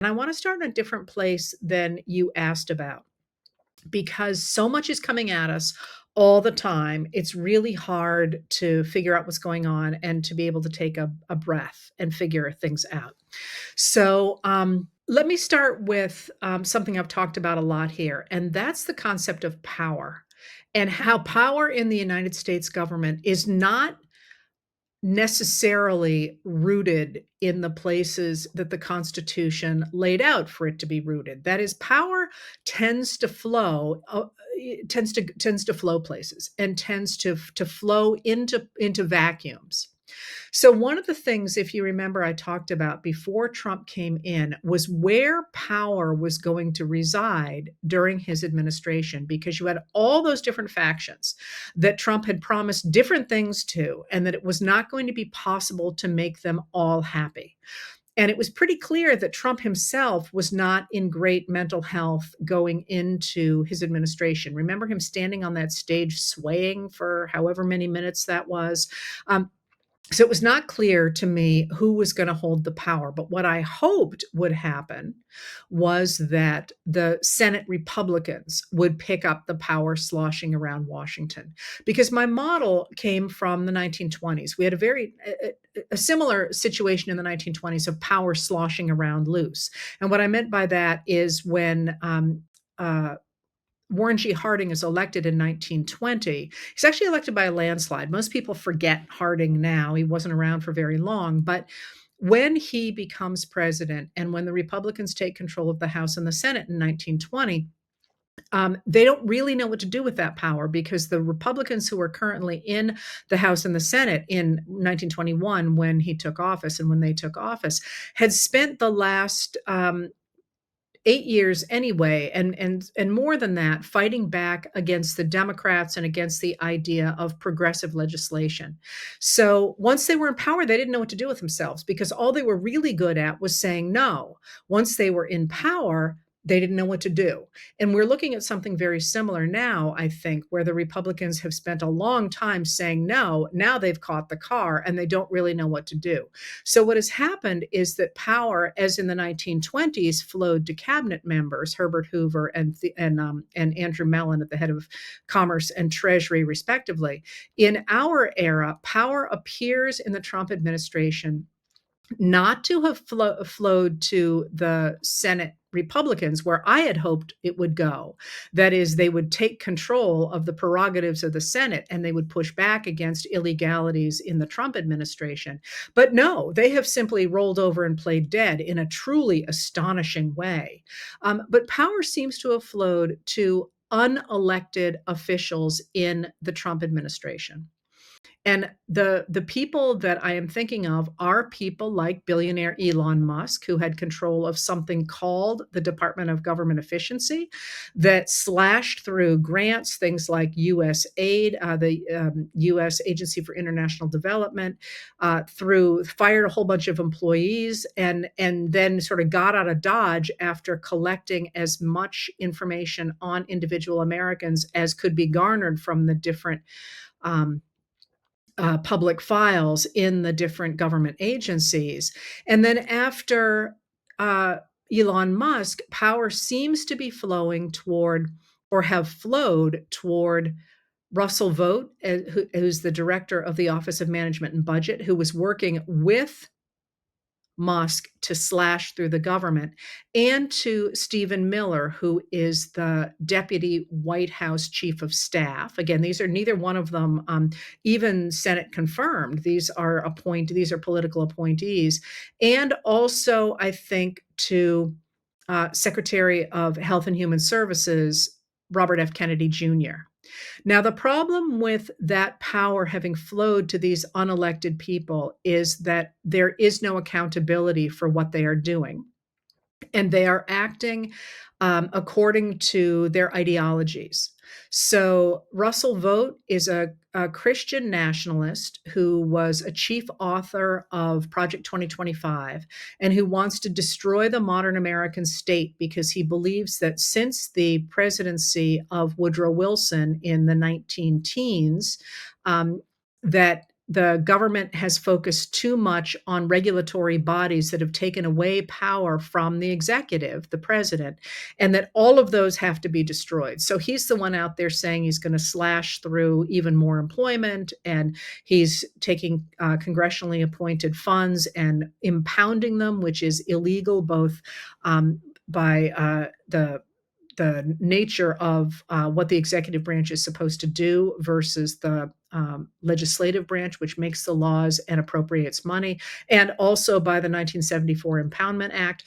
And I want to start in a different place than you asked about because so much is coming at us all the time. It's really hard to figure out what's going on and to be able to take a breath and figure things out. Let me start with something I've talked about a lot here, and that's the concept of power and how power in the United States government is not necessarily rooted in the places that the Constitution laid out for it to be rooted. That is, power tends to flow, tends to flow places and tends to flow into vacuums. So, one of the things, if you remember, I talked about before Trump came in was where power was going to reside during his administration, because you had all those different factions that Trump had promised different things to, and that it was not going to be possible to make them all happy. And it was pretty clear that Trump himself was not in great mental health going into his administration. Remember him standing on that stage swaying for however many minutes that was? Um, so it was not clear to me who was going to hold the power. But what I hoped would happen was that the Senate Republicans would pick up the power sloshing around Washington. Because my model came from the 1920s. We had a similar situation in the 1920s of power sloshing around loose. And what I meant by that is when uh, Warren G. Harding is elected in 1920. He's actually elected by a landslide. Most people forget Harding now. He wasn't around for very long. But when he becomes president and when the Republicans take control of the House and the Senate in 1920, they don't really know what to do with that power, because the Republicans who are currently in the House and the Senate in 1921, when he took office and when they took office, had spent the last 8 years anyway, and more than that, fighting back against the Democrats and against the idea of progressive legislation. So once they were in power, they didn't know what to do with themselves, because all they were really good at was saying no. Once they were in power, they didn't know what to do. And we're looking at something very similar now, I think, where the Republicans have spent a long time saying no. Now they've caught the car and they don't really know what to do. So what has happened is that power, as in the 1920s, flowed to cabinet members, Herbert Hoover and Andrew Mellon at the head of Commerce and Treasury, respectively. In our era, power appears in the Trump administration not to have flowed to the Senate Republicans, where I had hoped it would go. That is, they would take control of the prerogatives of the Senate and they would push back against illegalities in the Trump administration. But no, they have simply rolled over and played dead in a truly astonishing way. But power seems to have flowed to unelected officials in the Trump administration. And the people that I am thinking of are people like billionaire Elon Musk, who had control of something called the Department of Government Efficiency, that slashed through grants, things like U.S. aid, the U.S. Agency for International Development, fired a whole bunch of employees, and then sort of got out of Dodge after collecting as much information on individual Americans as could be garnered from the different um, public files in the different government agencies. And then after uh, Elon Musk, power seems to be flowing toward, or have flowed toward, Russell Vogt, who's the director of the Office of Management and Budget, who was working with Musk to slash through the government, and to Stephen Miller, who is the deputy White House chief of staff. Again, these are neither one of them even Senate confirmed. These are political appointees, and also I think to Secretary of Health and Human Services Robert F. Kennedy Jr. Now, the problem with that power having flowed to these unelected people is that there is no accountability for what they are doing. And they are acting according to their ideologies. So Russell Vogt is a Christian nationalist who was a chief author of Project 2025 and who wants to destroy the modern American state, because he believes that since the presidency of Woodrow Wilson in the 19 teens, that the government has focused too much on regulatory bodies that have taken away power from the executive, the president, and that all of those have to be destroyed. So he's the one out there saying he's going to slash through even more employment, and he's taking congressionally appointed funds and impounding them, which is illegal both by the nature of what the executive branch is supposed to do versus the legislative branch, which makes the laws and appropriates money, and also by the 1974 Impoundment Act.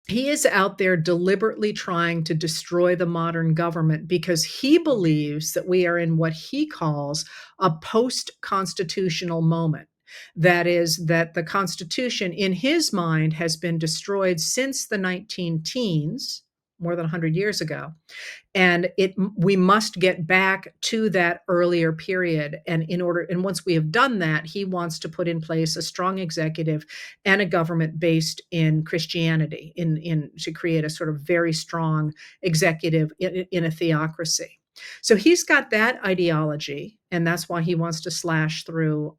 He is out there deliberately trying to destroy the modern government because he believes that we are in what he calls a post-constitutional moment. That is, that the Constitution, in his mind, has been destroyed since the 19 teens, more than 100 years ago, and we must get back to that earlier period. And once we have done that, he wants to put in place a strong executive and a government based in Christianity, in to create a sort of very strong executive in a theocracy. So he's got that ideology, and that's why he wants to slash through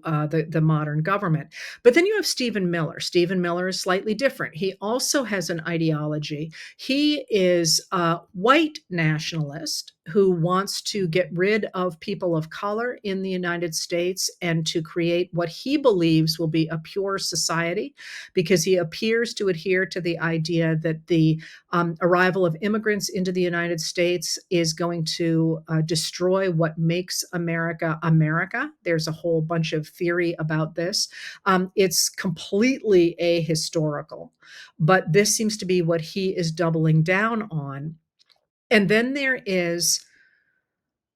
the modern government. But then you have Stephen Miller. Stephen Miller is slightly different. He also has an ideology. He is a white nationalist who wants to get rid of people of color in the United States and to create what he believes will be a pure society, because he appears to adhere to the idea that the arrival of immigrants into the United States is going to destroy what makes America America. There's a whole bunch of theory about this. It's completely ahistorical, but this seems to be what he is doubling down on. And then there is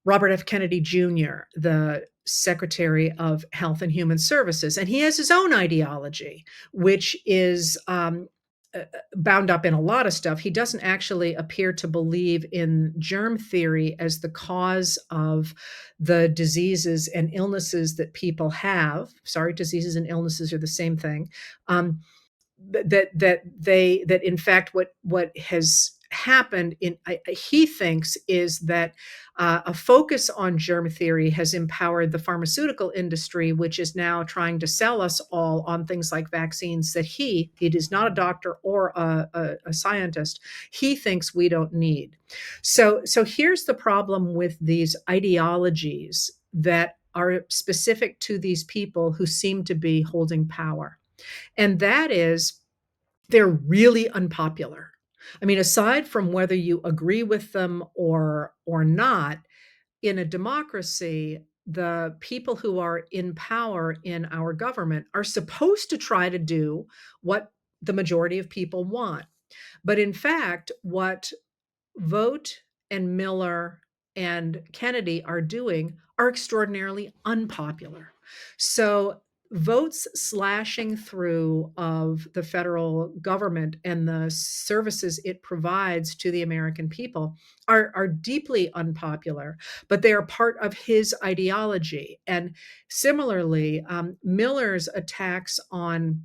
Robert F. Kennedy Jr., the Secretary of Health and Human Services, and he has his own ideology, which is bound up in a lot of stuff. He doesn't actually appear to believe in germ theory as the cause of the diseases and illnesses that people have. Sorry, diseases and illnesses are the same thing. That in fact what has happened he thinks is that a focus on germ theory has empowered the pharmaceutical industry, which is now trying to sell us all on things like vaccines that he is not a doctor or a scientist, he thinks we don't need. So here's the problem with these ideologies that are specific to these people who seem to be holding power. And that is, they're really unpopular. I mean, aside from whether you agree with them or not, in a democracy, the people who are in power in our government are supposed to try to do what the majority of people want. But in fact, what Vogt and Miller and Kennedy are doing are extraordinarily unpopular. So Vogt's slashing through of the federal government and the services it provides to the American people are deeply unpopular, but they are part of his ideology. And similarly, Miller's attacks on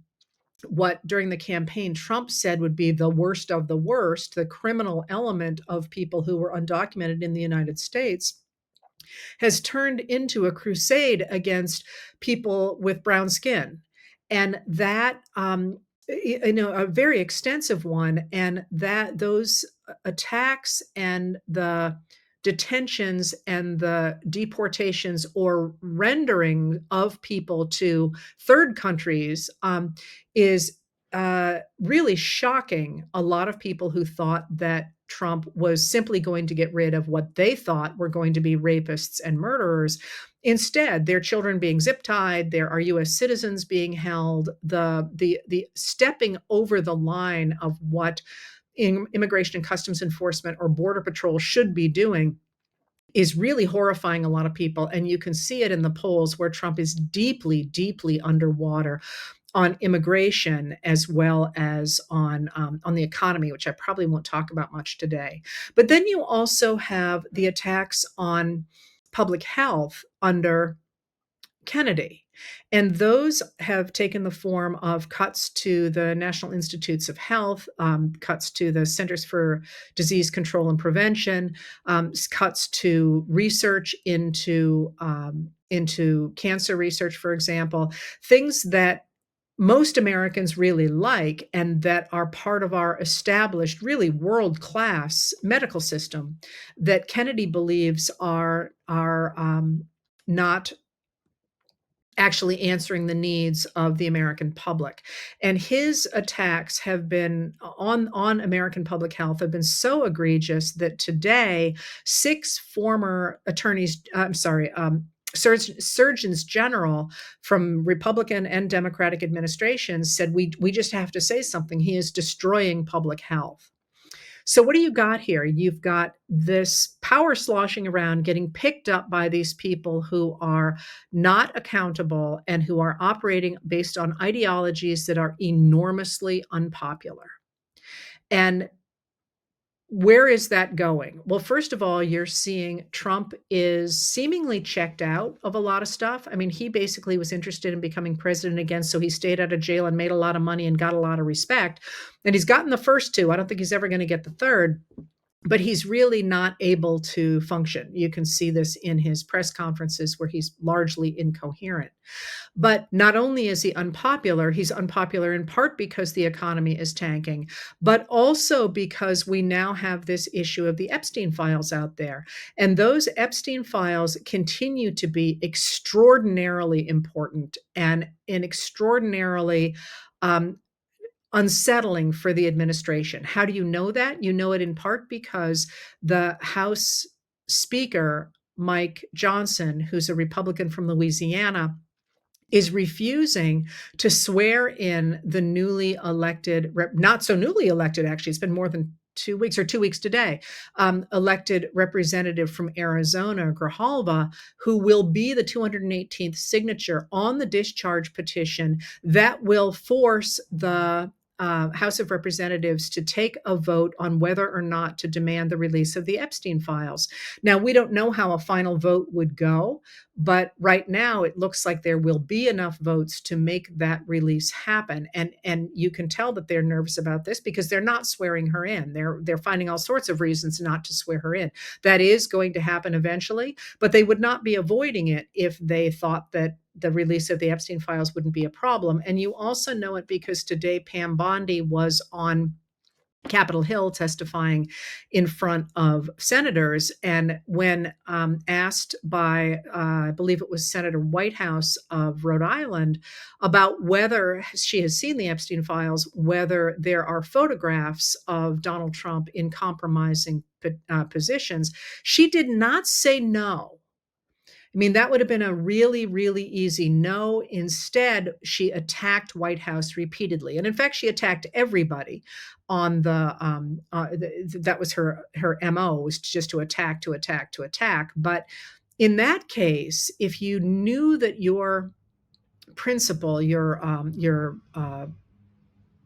what during the campaign Trump said would be the worst of the worst, the criminal element of people who were undocumented in the United States, has turned into a crusade against people with brown skin. And that, a very extensive one, and that those attacks and the detentions and the deportations or rendering of people to third countries is really shocking a lot of people who thought that Trump was simply going to get rid of what they thought were going to be rapists and murderers. Instead, their children being zip tied, there are U.S. citizens being held, the stepping over the line of what Immigration and Customs Enforcement or Border Patrol should be doing is really horrifying a lot of people. And you can see it in the polls where Trump is deeply, deeply underwater on immigration as well as on the economy, which I probably won't talk about much today. But then you also have the attacks on public health under Kennedy. And those have taken the form of cuts to the National Institutes of Health, cuts to the Centers for Disease Control and Prevention, cuts to research into cancer research, for example, things that most Americans really like and that are part of our established, really world-class medical system that Kennedy believes are not actually answering the needs of the American public. And his attacks have been on American public health have been so egregious that today 6 former attorneys I'm sorry, surgeons general from Republican and Democratic administrations said, we just have to say something. He is destroying public health." So what do you got here? You've got this power sloshing around getting picked up by these people who are not accountable and who are operating based on ideologies that are enormously unpopular. And where is that going? Well, first of all, you're seeing Trump is seemingly checked out of a lot of stuff. I mean, he basically was interested in becoming president again, so he stayed out of jail and made a lot of money and got a lot of respect. And he's gotten the first two. I don't think he's ever going to get the third, but he's really not able to function. You can see this in his press conferences where he's largely incoherent. But not only is he unpopular, he's unpopular in part because the economy is tanking, but also because we now have this issue of the Epstein files out there. And those Epstein files continue to be extraordinarily important and extraordinarily um, unsettling for the administration. How do you know that? You know it in part because the House Speaker, Mike Johnson, who's a Republican from Louisiana, is refusing to swear in the newly elected, not so newly elected, actually, it's been more than 2 weeks or 2 weeks today, elected representative from Arizona, Grijalva, who will be the 218th signature on the discharge petition that will force the House of Representatives to take a vote on whether or not to demand the release of the Epstein files. Now, we don't know how a final vote would go, but right now it looks like there will be enough votes to make that release happen. And you can tell that they're nervous about this because they're not swearing her in. They're finding all sorts of reasons not to swear her in. That is going to happen eventually, but they would not be avoiding it if they thought that the release of the Epstein files wouldn't be a problem. And you also know it because today Pam Bondi was on Capitol Hill testifying in front of senators. And when asked by, I believe it was Senator Whitehouse of Rhode Island, about whether she has seen the Epstein files, whether there are photographs of Donald Trump in compromising positions, she did not say no. I mean, that would have been a really, really easy no. Instead, she attacked White House repeatedly. And in fact, she attacked everybody on that was her MO, was just to attack, to attack, to attack. But in that case, if you knew that your principal, your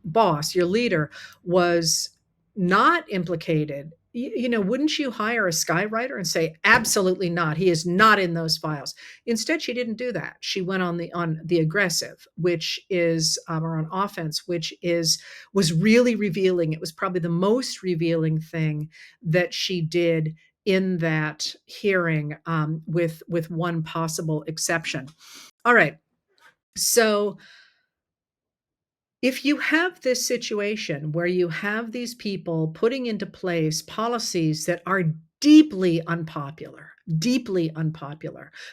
boss, your leader was not implicated, wouldn't you hire a skywriter and say, absolutely not, he is not in those files? Instead, she didn't do that. She went on the aggressive, which is or on offense, was really revealing. It was probably the most revealing thing that she did in that hearing, with one possible exception. All right. So if you have this situation where you have these people putting into place policies that are deeply unpopular.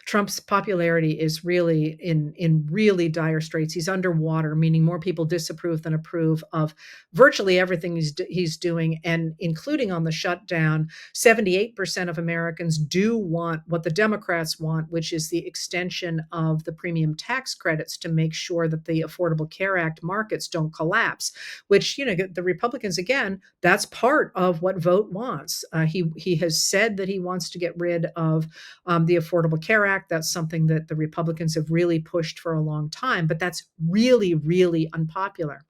Trump's popularity is really in really dire straits. He's underwater, meaning more people disapprove than approve of virtually everything he's doing, and including on the shutdown. 78% of Americans do want what the Democrats want, which is the extension of the premium tax credits to make sure that the Affordable Care Act markets don't collapse, which, the Republicans, again, that's part of what Vote wants. He has said that he wants to get rid of the Affordable Care Act. That's something that the Republicans have really pushed for a long time, but that's really, really unpopular.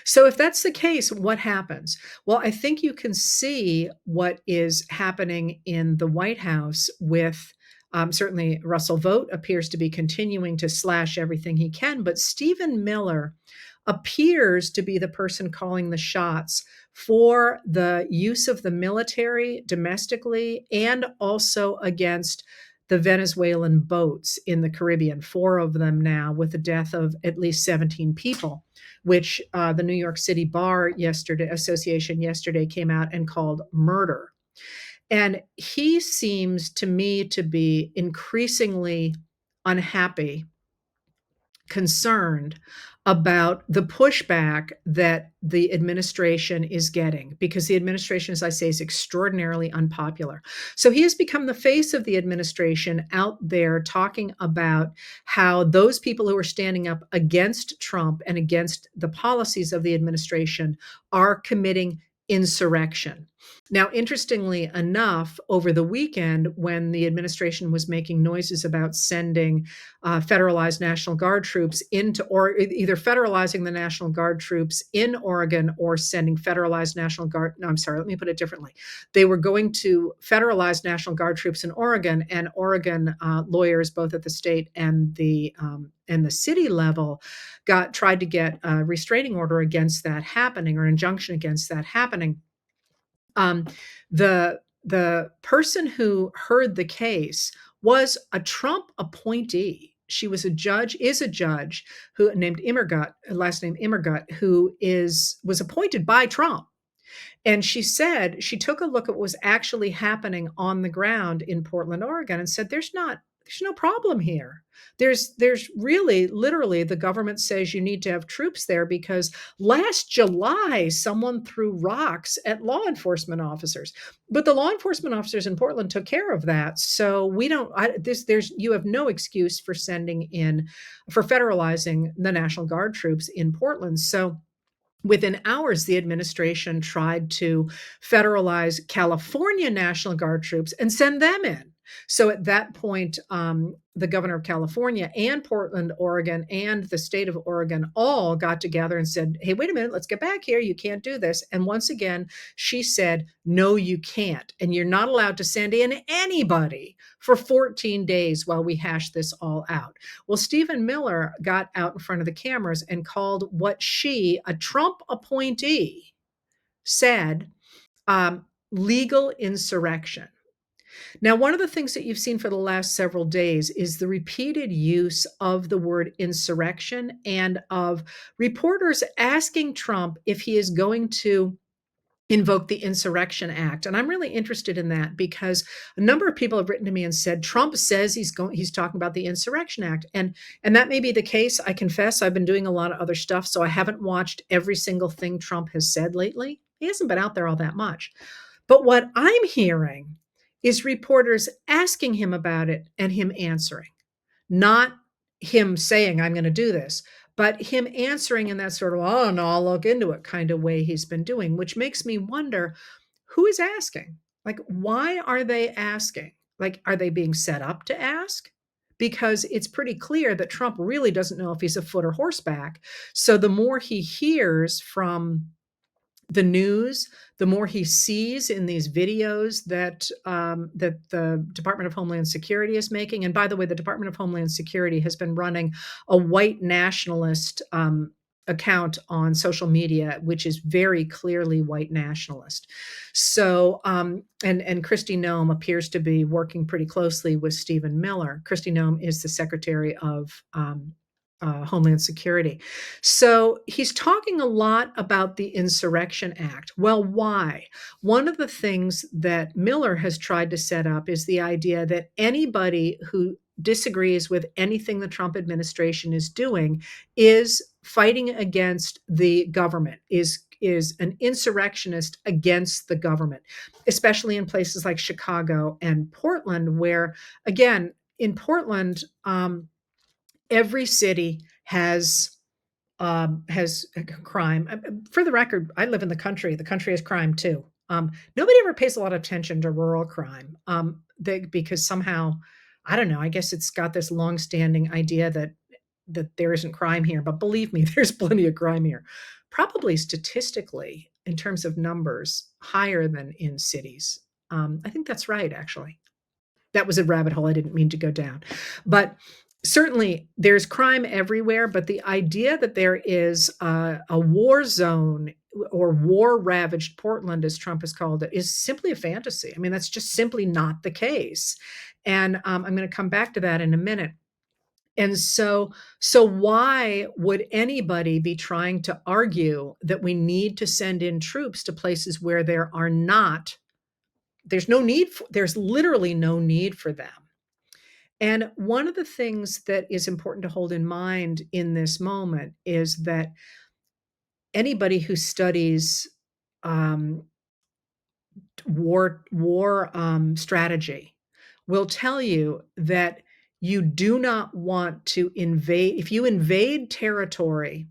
So if that's the case, what happens? Well, I think you can see what is happening in the White House with Certainly, Russell Vogt appears to be continuing to slash everything he can, but Stephen Miller appears to be the person calling the shots for the use of the military domestically and also against the Venezuelan boats in the Caribbean, 4 of them now, with the death of at least 17 people, which the New York City Bar Association yesterday came out and called murder. And he seems to me to be increasingly unhappy, concerned about the pushback that the administration is getting, because the administration, as I say, is extraordinarily unpopular. So he has become the face of the administration out there talking about how those people who are standing up against Trump and against the policies of the administration are committing insurrection. Now, interestingly enough, over the weekend, when the administration was making noises about sending federalized National Guard troops into, or either federalizing the National Guard troops in Oregon or sending federalized National Guard. No, I'm sorry, let me put it differently. They were going to federalize National Guard troops in Oregon, and Oregon lawyers, both at the state and the city level, tried to get a restraining order against that happening, or an injunction against that happening. Um, the person who heard the case was a Trump appointee. She was a judge, is a judge who named Immergut, last name Immergut, who was appointed by Trump. And she said she took a look at what was actually happening on the ground in Portland, Oregon, and said, there's no problem here. There's really, literally, the government says you need to have troops there because last July someone threw rocks at law enforcement officers, but the law enforcement officers in Portland took care of that. So we don't. You have no excuse for federalizing the National Guard troops in Portland. So within hours, the administration tried to federalize California National Guard troops and send them in. So at that point, the governor of California and Portland, Oregon, and the state of Oregon all got together and said, hey, wait a minute, let's get back here. You can't do this. And once again, she said, no, you can't. And you're not allowed to send in anybody for 14 days while we hash this all out. Well, Stephen Miller got out in front of the cameras and called what she, a Trump appointee, said legal insurrection. Now, one of the things that you've seen for the last several days is the repeated use of the word insurrection and of reporters asking Trump if he is going to invoke the Insurrection Act. And I'm really interested in that because a number of people have written to me and said Trump says he's talking about the Insurrection Act. And that may be the case. I confess I've been doing a lot of other stuff, so I haven't watched every single thing Trump has said lately. He hasn't been out there all that much. But what I'm hearing is reporters asking him about it and him answering, not him saying, I'm going to do this, but him answering in that sort of, oh, no, I'll look into it kind of way he's been doing, which makes me wonder who is asking? Like, why are they asking? Like, are they being set up to ask? Because it's pretty clear that Trump really doesn't know if he's a foot or horseback. So the more he hears from the news, the more he sees in these videos that the Department of Homeland Security is making. And by the way, the Department of Homeland Security has been running a white nationalist account on social media, which is very clearly white nationalist. So, and Kristi Noem appears to be working pretty closely with Stephen Miller. Kristi Noem is the Secretary of Homeland Security. So he's talking a lot about the Insurrection Act. Well, why? One of the things that Miller has tried to set up is the idea that anybody who disagrees with anything the Trump administration is doing is fighting against the government, is an insurrectionist against the government, especially in places like Chicago and Portland, where, again, in Portland, every city has crime. For the record, I live in the country. The country has crime too. Nobody ever pays a lot of attention to rural crime because somehow, I don't know. I guess it's got this longstanding idea that there isn't crime here. But believe me, there's plenty of crime here. Probably statistically, in terms of numbers, higher than in cities. I think that's right, actually. that was a rabbit hole I didn't mean to go down. But certainly there's crime everywhere, but the idea that there is a war zone or war ravaged Portland, as Trump has called it, is simply a fantasy. I mean, that's just simply not the case. And I'm going to come back to that in a minute. And so why would anybody be trying to argue that we need to send in troops to places where there's no need for, there's literally no need for them. And one of the things that is important to hold in mind in this moment is that anybody who studies um, war strategy will tell you that you do not want to invade. If you invade territory,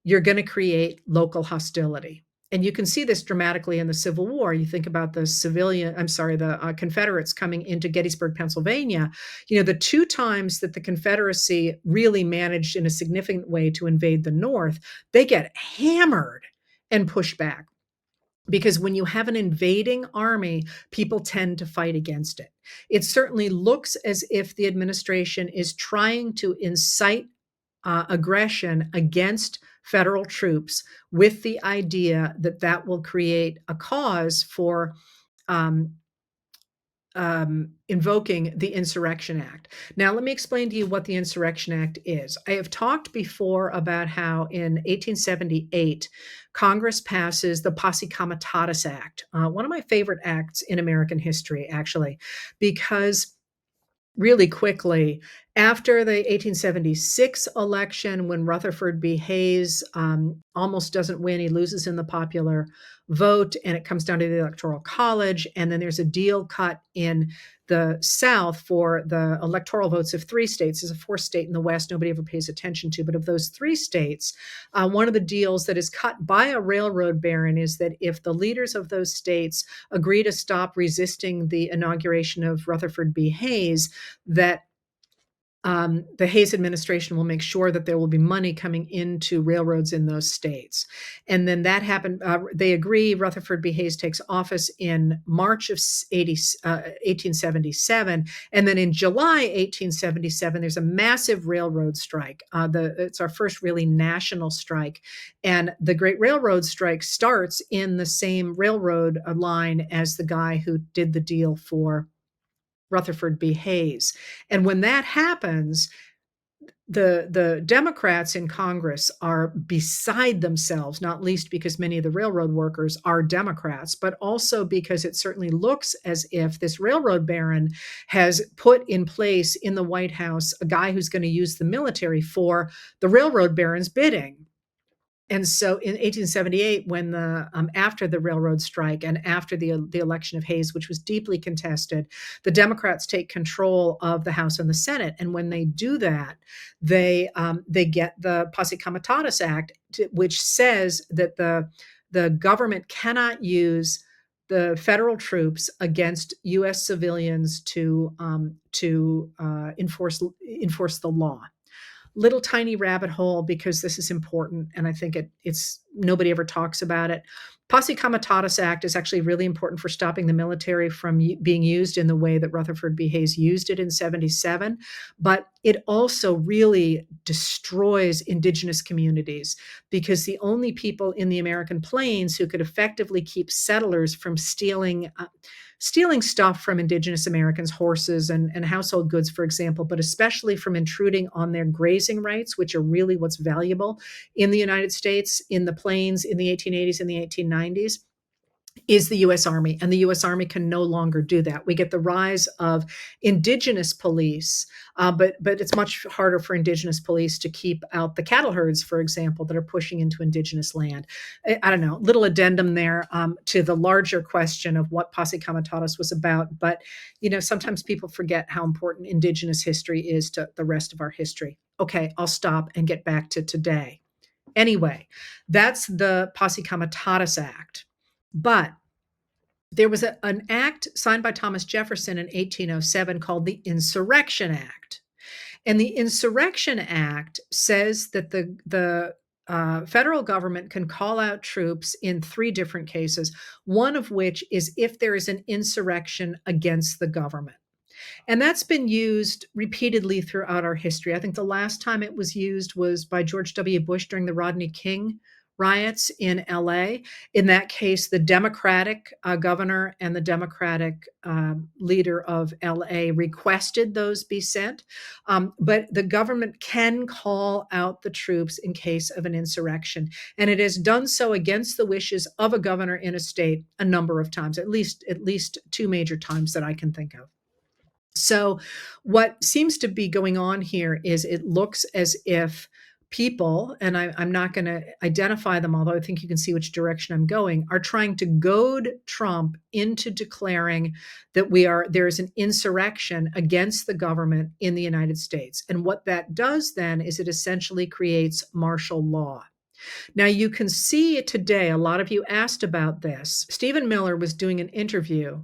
you're going to create local hostility. And you can see this dramatically in the Civil War. You think about the Confederates coming into Gettysburg, Pennsylvania. You know, the two times that the Confederacy really managed in a significant way to invade the North, they get hammered and pushed back. Because when you have an invading army, people tend to fight against it. It certainly looks as if the administration is trying to incite aggression against federal troops with the idea that that will create a cause for um, invoking the Insurrection Act. Now, let me explain to you what the Insurrection Act is. I have talked before about how in 1878, Congress passes the Posse Comitatus Act, one of my favorite acts in American history, actually, because really quickly, after the 1876 election, when Rutherford B. Hayes almost doesn't win, he loses in the popular vote, and it comes down to the Electoral College. And then there's a deal cut in the South for the electoral votes of 3 states. There's a 4th state in the West nobody ever pays attention to. But of those 3 states, one of the deals that is cut by a railroad baron is that if the leaders of those states agree to stop resisting the inauguration of Rutherford B. Hayes, that the Hayes administration will make sure that there will be money coming into railroads in those states. And then that happened. They agree. Rutherford B. Hayes takes office in March of 1877. And then in July 1877, there's a massive railroad strike. It's our first really national strike. And the Great Railroad Strike starts in the same railroad line as the guy who did the deal for Rutherford B. Hayes. And when that happens, the Democrats in Congress are beside themselves, not least because many of the railroad workers are Democrats, but also because it certainly looks as if this railroad baron has put in place in the White House a guy who's going to use the military for the railroad baron's bidding. And so in 1878, when after the railroad strike and after the election of Hayes, which was deeply contested, the Democrats take control of the House and the Senate. And when they do that, they get the Posse Comitatus Act, which says that the government cannot use the federal troops against U.S. civilians to enforce the law. Little tiny rabbit hole, because this is important, and I think it's nobody ever talks about it. Posse Comitatus Act is actually really important for stopping the military from being used in the way that Rutherford B. Hayes used it in 77, but it also really destroys indigenous communities, because the only people in the American plains who could effectively keep settlers from stealing stuff from indigenous Americans, horses and household goods, for example, but especially from intruding on their grazing rights, which are really what's valuable in the United States, in the plains, in the 1880s and the 1890s, is the U.S. Army. And the U.S. Army can no longer do that. We get the rise of indigenous police, but it's much harder for indigenous police to keep out the cattle herds, for example, that are pushing into indigenous land. I don't know, little addendum there to the larger question of what Posse Comitatus was about. But, sometimes people forget how important indigenous history is to the rest of our history. Okay, I'll stop and get back to today. Anyway, that's the Posse Comitatus Act. But there was an act signed by Thomas Jefferson in 1807 called the Insurrection Act. And the Insurrection Act says that the federal government can call out troops in 3 different cases, one of which is if there is an insurrection against the government. And that's been used repeatedly throughout our history. I think the last time it was used was by George W. Bush during the Rodney King riots in LA. In that case, the Democratic governor and the Democratic leader of LA requested those be sent. But the government can call out the troops in case of an insurrection. And it has done so against the wishes of a governor in a state a number of times, at least two major times that I can think of. So, what seems to be going on here is it looks as if people, and I'm not going to identify them, although I think you can see which direction I'm going, are trying to goad Trump into declaring that there is an insurrection against the government in the United States. And what that does then is it essentially creates martial law. Now, you can see today, a lot of you asked about this. Stephen Miller was doing an interview,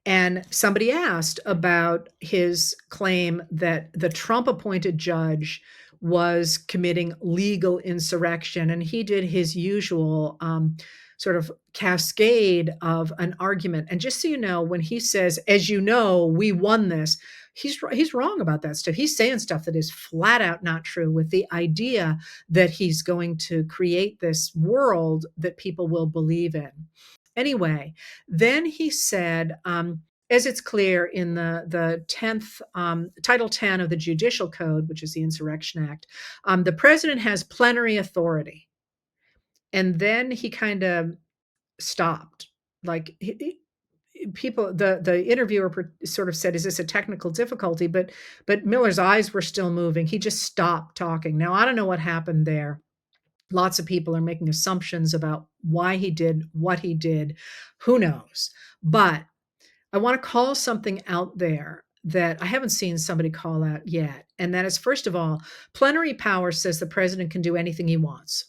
and somebody asked about his claim that the Trump appointed judge was committing legal insurrection. And he did his usual sort of cascade of an argument. And just so you know, when he says, as you know, we won this, he's wrong about that stuff. He's saying stuff that is flat out not true, with the idea that he's going to create this world that people will believe in. Anyway, then he said, as it's clear in the 10th Title 10 of the Judicial Code, which is the Insurrection Act, the president has plenary authority. And then he kind of stopped. Like people, the interviewer sort of said, "Is this a technical difficulty?" But Miller's eyes were still moving. He just stopped talking. Now I don't know what happened there. Lots of people are making assumptions about why he did what he did. Who knows? But I want to call something out there that I haven't seen somebody call out yet. And that is, first of all, plenary power says the president can do anything he wants.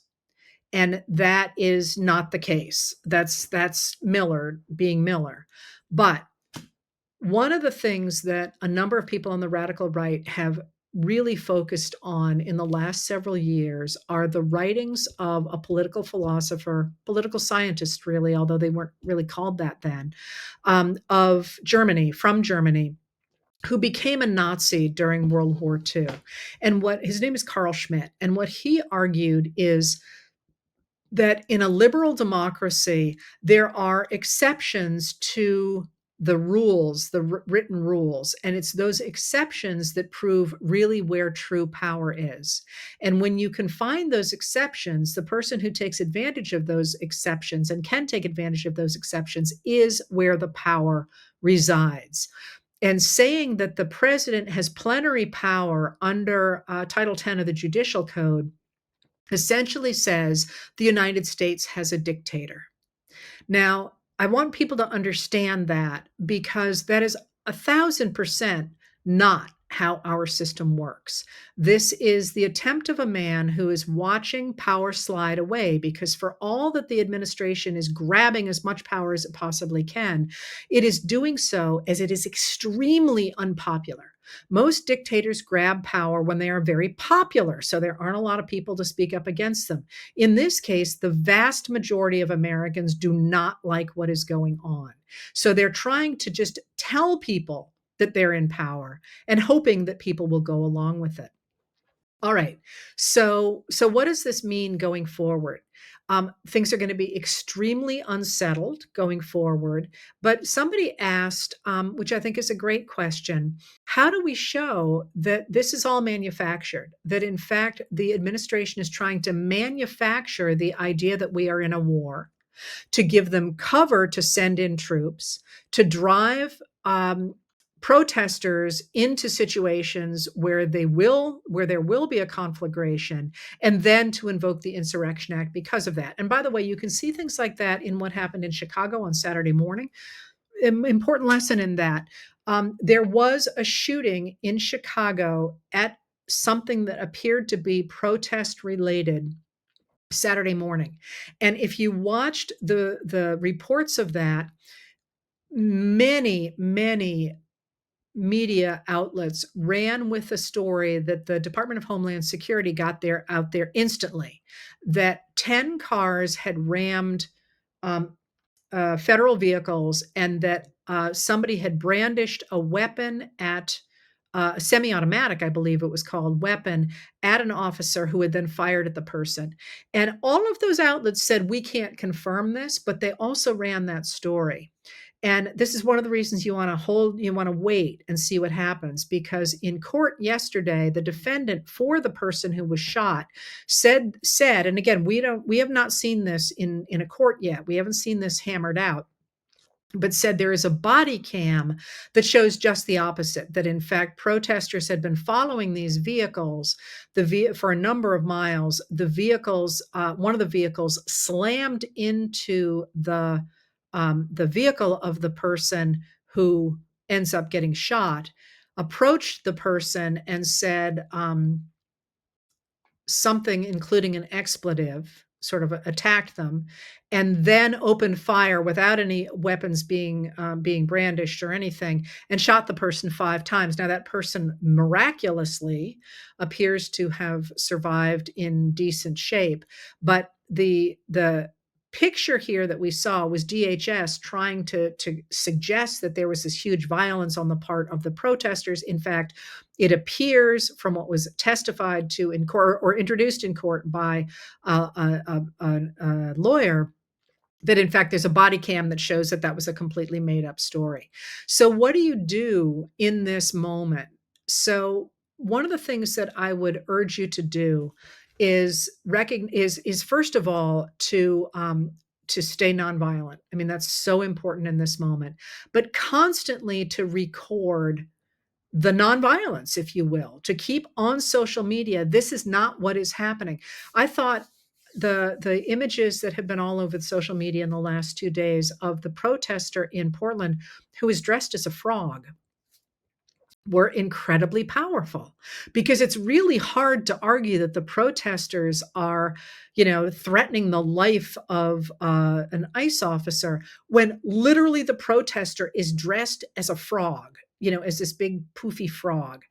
And that is not the case. That's Miller being Miller. But one of the things that a number of people on the radical right have really focused on in the last several years are the writings of a political philosopher, political scientist, really, although they weren't really called that then, of Germany, from Germany, who became a Nazi during World War II. And what his name is Carl Schmitt. And what he argued is that in a liberal democracy, there are exceptions to the rules, the written rules, and it's those exceptions that prove really where true power is. And when you can find those exceptions, the person who takes advantage of those exceptions and can take advantage of those exceptions is where the power resides. And saying that the president has plenary power under Title 10 of the Judicial Code essentially says the United States has a dictator. Now, I want people to understand that, because that is 1,000% not how our system works. This is the attempt of a man who is watching power slide away, because for all that the administration is grabbing as much power as it possibly can, it is doing so as it is extremely unpopular. Most dictators grab power when they are very popular, so there aren't a lot of people to speak up against them. In this case, the vast majority of Americans do not like what is going on. So they're trying to just tell people that they're in power and hoping that people will go along with it. All right. So what does this mean going forward? Things are going to be extremely unsettled going forward. But somebody asked, which I think is a great question, how do we show that this is all manufactured? That in fact, the administration is trying to manufacture the idea that we are in a war, to give them cover to send in troops, to drive protesters into situations where there will be a conflagration, and then to invoke the Insurrection Act because of that. And by the way, you can see things like that in what happened in Chicago on Saturday morning. Important lesson in that. There was a shooting in Chicago at something that appeared to be protest related Saturday morning. And if you watched the reports of that, many media outlets ran with the story that the Department of Homeland Security got out there instantly, that 10 cars had rammed federal vehicles, and that somebody had brandished a weapon at a semi-automatic, I believe it was called, weapon at an officer who had then fired at the person. And all of those outlets said, we can't confirm this, but they also ran that story. And this is one of the reasons you want to wait and see what happens, because in court yesterday, the defendant for the person who was shot said, and again, we have not seen this in a court yet. We haven't seen this hammered out, but said there is a body cam that shows just the opposite, that in fact protesters had been following these vehicles for a number of miles. The vehicles, one of the vehicles slammed into the vehicle of the person who ends up getting shot, approached the person and said, something including an expletive, sort of attacked them, and then opened fire without any weapons being brandished or anything, and shot the person 5 times. Now that person miraculously appears to have survived in decent shape, but the picture here that we saw was DHS trying to suggest that there was this huge violence on the part of the protesters. In fact, it appears from what was testified to in court or introduced in court by a lawyer that in fact there's a body cam that shows that that was a completely made up story. So what do you do in this moment? So one of the things that I would urge you to do is first of all to stay nonviolent. I mean, that's so important in this moment, but constantly to record the nonviolence, if you will, to keep on social media. This is not what is happening. I thought the images that have been all over the social media in the last 2 days of the protester in Portland who was dressed as a frog were incredibly powerful, because it's really hard to argue that the protesters are, threatening the life of an ICE officer when literally the protester is dressed as a frog, as this big poofy frog.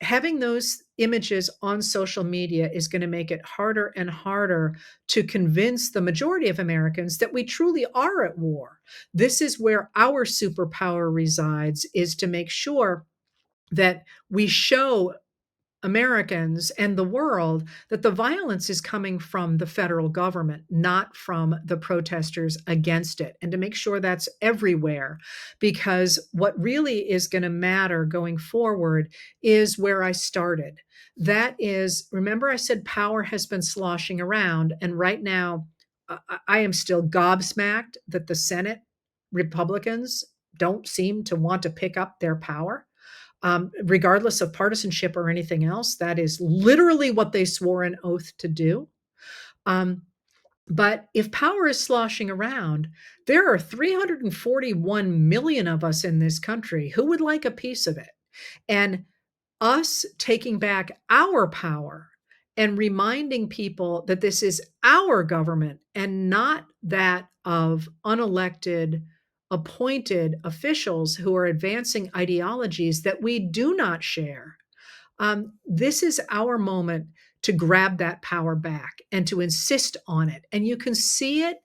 Having those images on social media is going to make it harder and harder to convince the majority of Americans that we truly are at war. This is where our superpower resides, is to make sure that we show Americans and the world that the violence is coming from the federal government, not from the protesters against it, and to make sure that's everywhere. Because what really is going to matter going forward is where I started. That is, remember I said power has been sloshing around, and right now I am still gobsmacked that the Senate Republicans don't seem to want to pick up their power. Regardless of partisanship or anything else. That is literally what they swore an oath to do. But if power is sloshing around, there are 341 million of us in this country who would like a piece of it. And us taking back our power and reminding people that this is our government and not that of unelected, appointed officials who are advancing ideologies that we do not share. This is our moment to grab that power back and to insist on it. And you can see it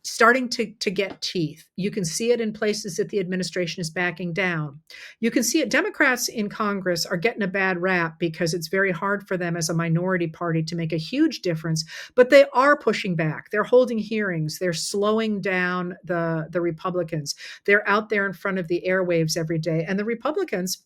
starting to get teeth. You can see it in places that the administration is backing down. You can see it. Democrats in Congress are getting a bad rap because it's very hard for them as a minority party to make a huge difference, but they are pushing back. They're holding hearings. They're slowing down the Republicans. They're out there in front of the airwaves every day. And the Republicans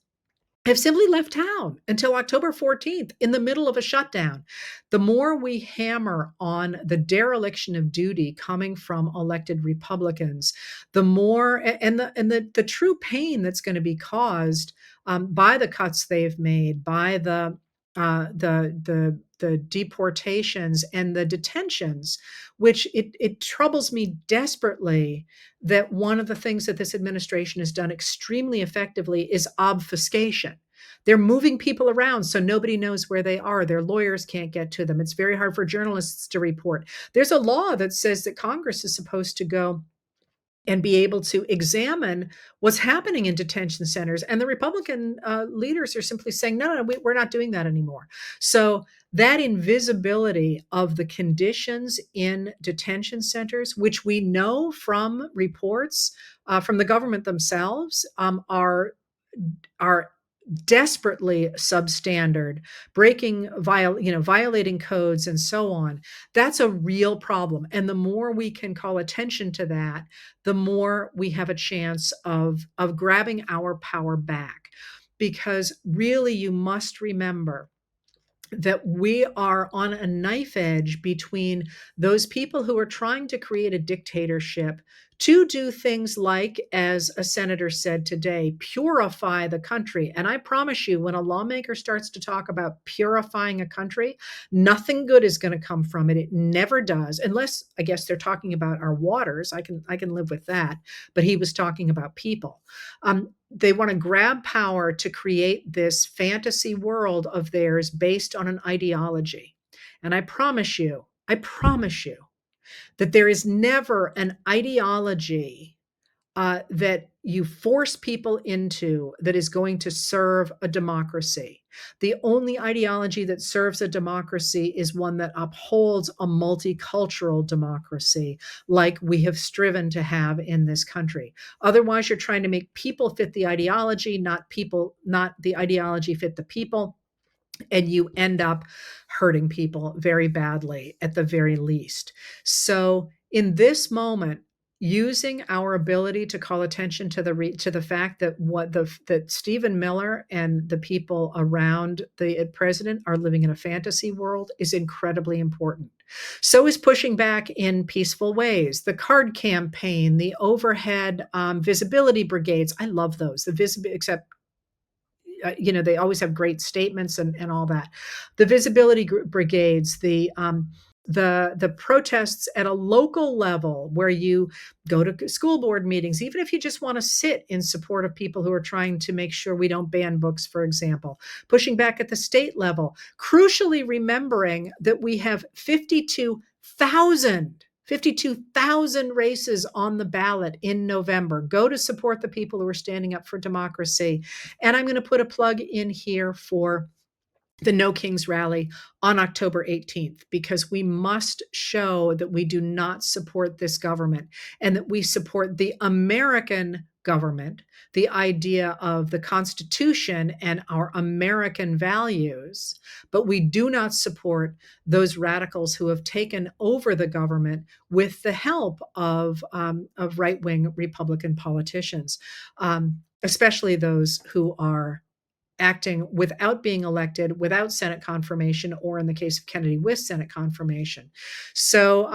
have simply left town until October 14th in the middle of a shutdown. The more we hammer on the dereliction of duty coming from elected Republicans, the more, and the true pain that's going to be caused by the cuts they've made, by the deportations and the detentions, which it troubles me desperately that one of the things that this administration has done extremely effectively is obfuscation. They're moving people around so nobody knows where they are. Their lawyers can't get to them. It's very hard for journalists to report. There's a law that says that Congress is supposed to go and be able to examine what's happening in detention centers. And the Republican leaders are simply saying, no, no, no, we're not doing that anymore. So that invisibility of the conditions in detention centers, which we know from reports from the government themselves, are desperately substandard, violating codes and so on. That's a real problem. And the more we can call attention to that, the more we have a chance of grabbing our power back. Because really, you must remember that we are on a knife edge between those people who are trying to create a dictatorship to do things like, as a senator said today, purify the country. And I promise you, when a lawmaker starts to talk about purifying a country, nothing good is going to come from it. It never does, unless I guess they're talking about our waters. I can live with that. But he was talking about people. They want to grab power to create this fantasy world of theirs based on an ideology. And I promise you that there is never an ideology that you force people into that is going to serve a democracy. The only ideology that serves a democracy is one that upholds a multicultural democracy, like we have striven to have in this country. Otherwise, you're trying to make people fit the ideology, not the ideology fit the people, and you end up hurting people very badly at the very least. So in this moment, using our ability to call attention to the fact that that Stephen Miller and the people around the president are living in a fantasy world is incredibly important. So is pushing back in peaceful ways. The card campaign, the overhead visibility brigades. I love those. The visibility, except they always have great statements and all that. The visibility brigades, the protests at a local level where you go to school board meetings, even if you just want to sit in support of people who are trying to make sure we don't ban books, for example, pushing back at the state level, crucially remembering that we have 52,000 races on the ballot in November. Go to support the people who are standing up for democracy. And I'm going to put a plug in here for the No Kings rally on October 18th, because we must show that we do not support this government and that we support the American government, the idea of the Constitution and our American values, but we do not support those radicals who have taken over the government with the help of right-wing Republican politicians, especially those who are acting without being elected, without Senate confirmation, or in the case of Kennedy, with Senate confirmation. So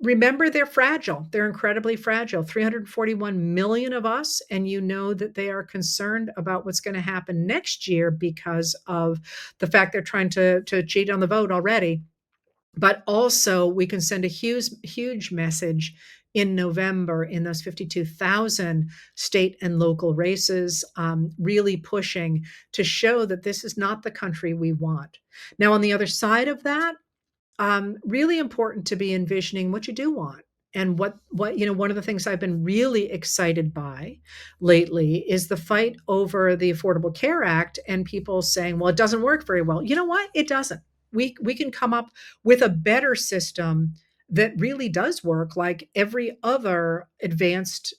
remember, they're fragile. They're incredibly fragile. 341 million of us, and you know that they are concerned about what's going to happen next year because of the fact they're trying to cheat on the vote already. But also, we can send a huge message in November in those 52,000 state and local races, really pushing to show that this is not the country we want. Now, on the other side of that, really important to be envisioning what you do want. And one of the things I've been really excited by lately is the fight over the Affordable Care Act and people saying, well, it doesn't work very well. You know what? It doesn't. We can come up with a better system that really does work, like every other advanced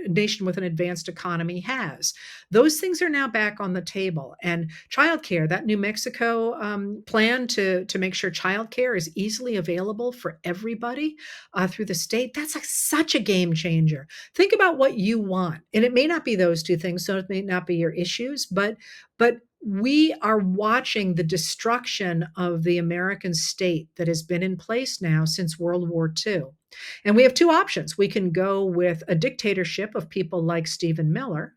nation with an advanced economy has. Those things are now back on the table. And childcare, that New Mexico plan to make sure childcare is easily available for everybody through the state, that's such a game changer. Think about what you want. And it may not be those two things, so it may not be your issues, but we are watching the destruction of the American state that has been in place now since World War II. And we have two options. We can go with a dictatorship of people like Stephen Miller,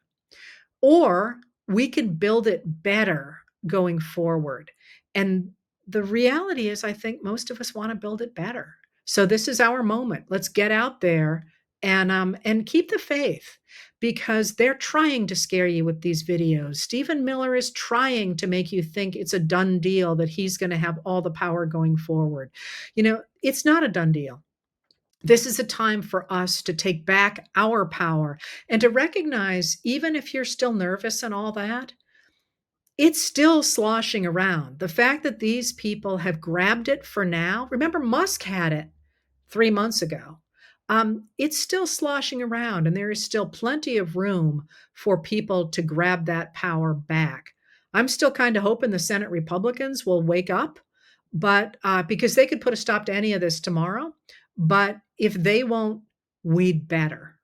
or we can build it better going forward. And the reality is, I think most of us want to build it better. So this is our moment. Let's get out there and keep the faith, because they're trying to scare you with these videos. Stephen Miller is trying to make you think it's a done deal, that he's going to have all the power going forward. It's not a done deal. This is a time for us to take back our power and to recognize, even if you're still nervous and all that, it's still sloshing around. The fact that these people have grabbed it for now, remember Musk had it 3 months ago. It's still sloshing around, and there is still plenty of room for people to grab that power back. I'm still kind of hoping the Senate Republicans will wake up, but because they could put a stop to any of this tomorrow. But if they won't, we'd better.